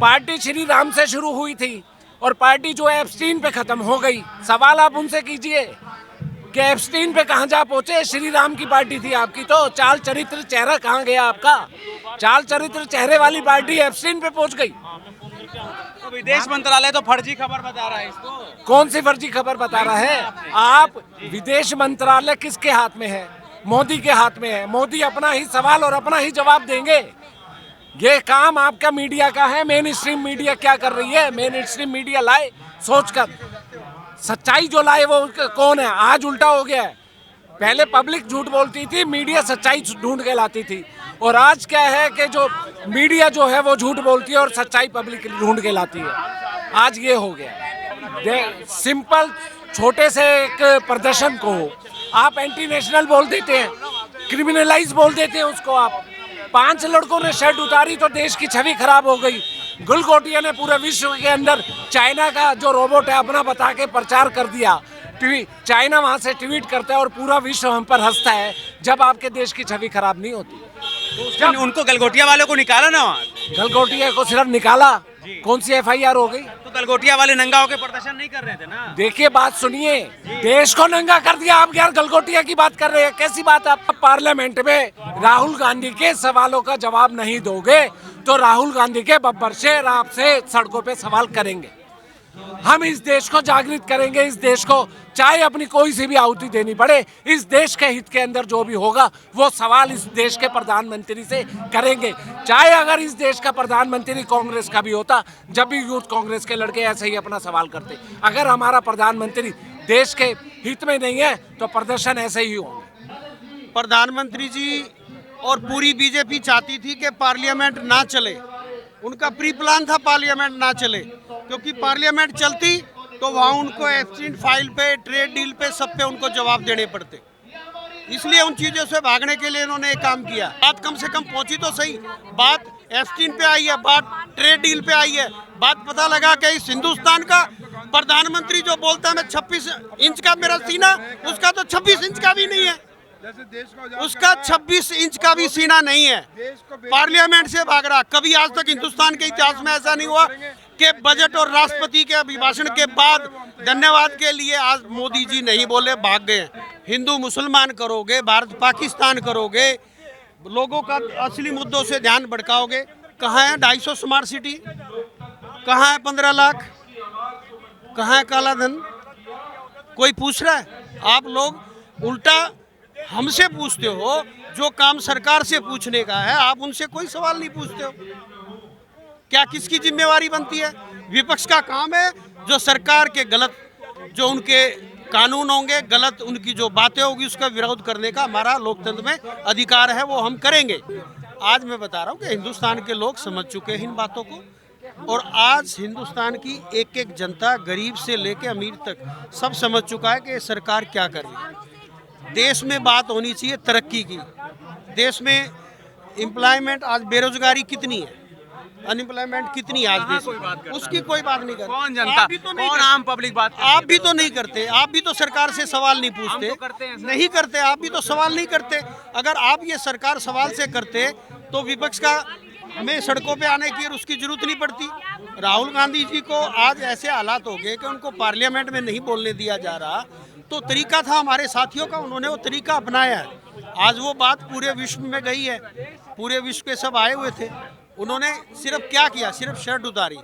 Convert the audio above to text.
Party Shri Ram से शुरू हुई थी और पार्टी जो है एप्स्टीन पे खत्म हो गई। सवाल आप उनसे कीजिए कि एप्स्टीन पे कहाँ जा पहुंचे। श्री राम की पार्टी थी आपकी, तो चाल चरित्र चेहरा कहाँ गया आपका? चाल चरित्र चेहरे वाली पार्टी एप्स्टीन पे पहुंच गई। तो विदेश मंत्रालय तो फर्जी खबर बता रहा है इसको। कौन सी फर्जी खबर बता रहा है? आप विदेश मंत्रालय किसके हाथ में है? मोदी के हाथ में है। मोदी अपना ही सवाल और अपना ही जवाब देंगे। ये काम आपका मीडिया का है। मेन स्ट्रीम मीडिया क्या कर रही है? मेन स्ट्रीम मीडिया लाए सोचकर, सच्चाई जो लाए वो कौन है? आज उल्टा हो गया है। पहले पब्लिक झूठ बोलती थी, मीडिया सच्चाई ढूंढ के लाती थी, और आज क्या है कि जो मीडिया जो है वो झूठ बोलती है और सच्चाई पब्लिक ढूंढ के लाती है। आज ये हो गया। सिंपल छोटे से एक प्रदर्शन को आप एंटी नेशनल बोल देते हैं, क्रिमिनलाइज बोल देते हैं उसको। आप 5 लड़कों ने शर्ट उतारी तो देश की छवि खराब हो गई। गुलगोटिया ने पूरे विश्व के अंदर चाइना का जो रोबोट है अपना बता के प्रचार कर दिया। चाइना वहां से ट्वीट करता है और पूरा विश्व हम पर हंसता है जब आपके देश की छवि खराब नहीं होती। जब उनको गलगोटिया वालों को निकाला ना वहाँ, गलगोटिया को सिर्फ निकाला, कौन सी FIR हो गई? तो गलगोटिया वाले नंगा होकर प्रदर्शन नहीं कर रहे थे ना। देखिए बात सुनिए, देश को नंगा कर दिया। आप यार गलगोटिया की बात कर रहे हैं, कैसी बात? आप पार्लियामेंट में राहुल गांधी के सवालों का जवाब नहीं दोगे तो राहुल गांधी के बब्बर शेर आपसे सड़कों पे सवाल करेंगे। हम इस देश को जागृत करेंगे। इस देश को चाहे अपनी कोई सी भी आहुति देनी पड़े, इस देश के हित के अंदर जो भी होगा वो सवाल इस देश के प्रधानमंत्री से करेंगे। चाहे अगर इस देश का प्रधानमंत्री कांग्रेस का भी होता, जब भी यूथ कांग्रेस के लड़के ऐसे ही अपना सवाल करते। अगर हमारा प्रधानमंत्री देश के हित में नहीं है तो प्रदर्शन ऐसे ही होंगे। प्रधानमंत्री जी और पूरी बीजेपी चाहती थी कि पार्लियामेंट ना चले। उनका प्री प्लान था पार्लियामेंट ना चले, क्योंकि पार्लियामेंट चलती तो वहाँ उनको एप्स्टीन फाइल पे, ट्रेड डील पे, सब पे उनको जवाब देने पड़ते। इसलिए उन चीज़ों से भागने के लिए इन्होंने एक काम किया। बात कम से कम पहुंची तो सही। बात एप्स्टीन पे आई है, बात ट्रेड डील पे आई है, बात पता लगा कि इस हिंदुस्तान का प्रधानमंत्री जो बोलता है मैं 26 इंच का मेरा सीना, उसका तो 26 इंच का भी नहीं है। उसका 26 इंच का भी सीना नहीं है। पार्लियामेंट से भाग रहा। कभी आज तक हिंदुस्तान के इतिहास में ऐसा नहीं हुआ कि बजट और राष्ट्रपति के अभिभाषण के बाद धन्यवाद के लिए आज मोदी जी नहीं बोले, भाग गए। हिंदू मुसलमान करोगे, भारत पाकिस्तान करोगे, लोगों का असली मुद्दों से ध्यान भटकाओगे। कहाँ है 250 स्मार्ट सिटी? कहाँ है 15 लाख? कहाँ है काला धन? कोई पूछ रहा है? आप लोग उल्टा हमसे पूछते हो। जो काम सरकार से पूछने का है आप उनसे कोई सवाल नहीं पूछते हो। क्या किसकी जिम्मेवारी बनती है? विपक्ष का काम है जो सरकार के गलत, जो उनके कानून होंगे, गलत उनकी जो बातें होगी उसका विरोध करने का हमारा लोकतंत्र में अधिकार है, वो हम करेंगे। आज मैं बता रहा हूँ कि हिंदुस्तान के लोग समझ चुके हैं इन बातों को, और आज हिंदुस्तान की एक एक जनता, गरीब से लेके अमीर तक, सब समझ चुका है कि सरकार क्या कर रही है। देश में बात होनी चाहिए तरक्की की। देश में एम्प्लॉयमेंट, आज बेरोजगारी कितनी है, अनएम्प्लॉयमेंट कितनी है आज देश में, उसकी कोई बात नहीं करते। कौन जनता, कौन आम पब्लिक बात करते? आप भी तो नहीं करते। आप भी तो सरकार से सवाल नहीं पूछते। हम तो करते हैं। नहीं करते, आप भी तो सवाल नहीं करते। अगर आप ये सरकार सवाल से करते तो विपक्ष का हमें सड़कों पे आने की और उसकी जरूरत नहीं पड़ती। राहुल गांधी जी को आज ऐसे हालात हो गए कि उनको पार्लियामेंट में नहीं बोलने दिया जा रहा। तो तरीका था हमारे साथियों का, उन्होंने वो तरीका अपनाया है। आज वो बात पूरे विश्व में गई है, पूरे विश्व के सब आए हुए थे। उन्होंने सिर्फ क्या किया? सिर्फ शर्ट उतारी।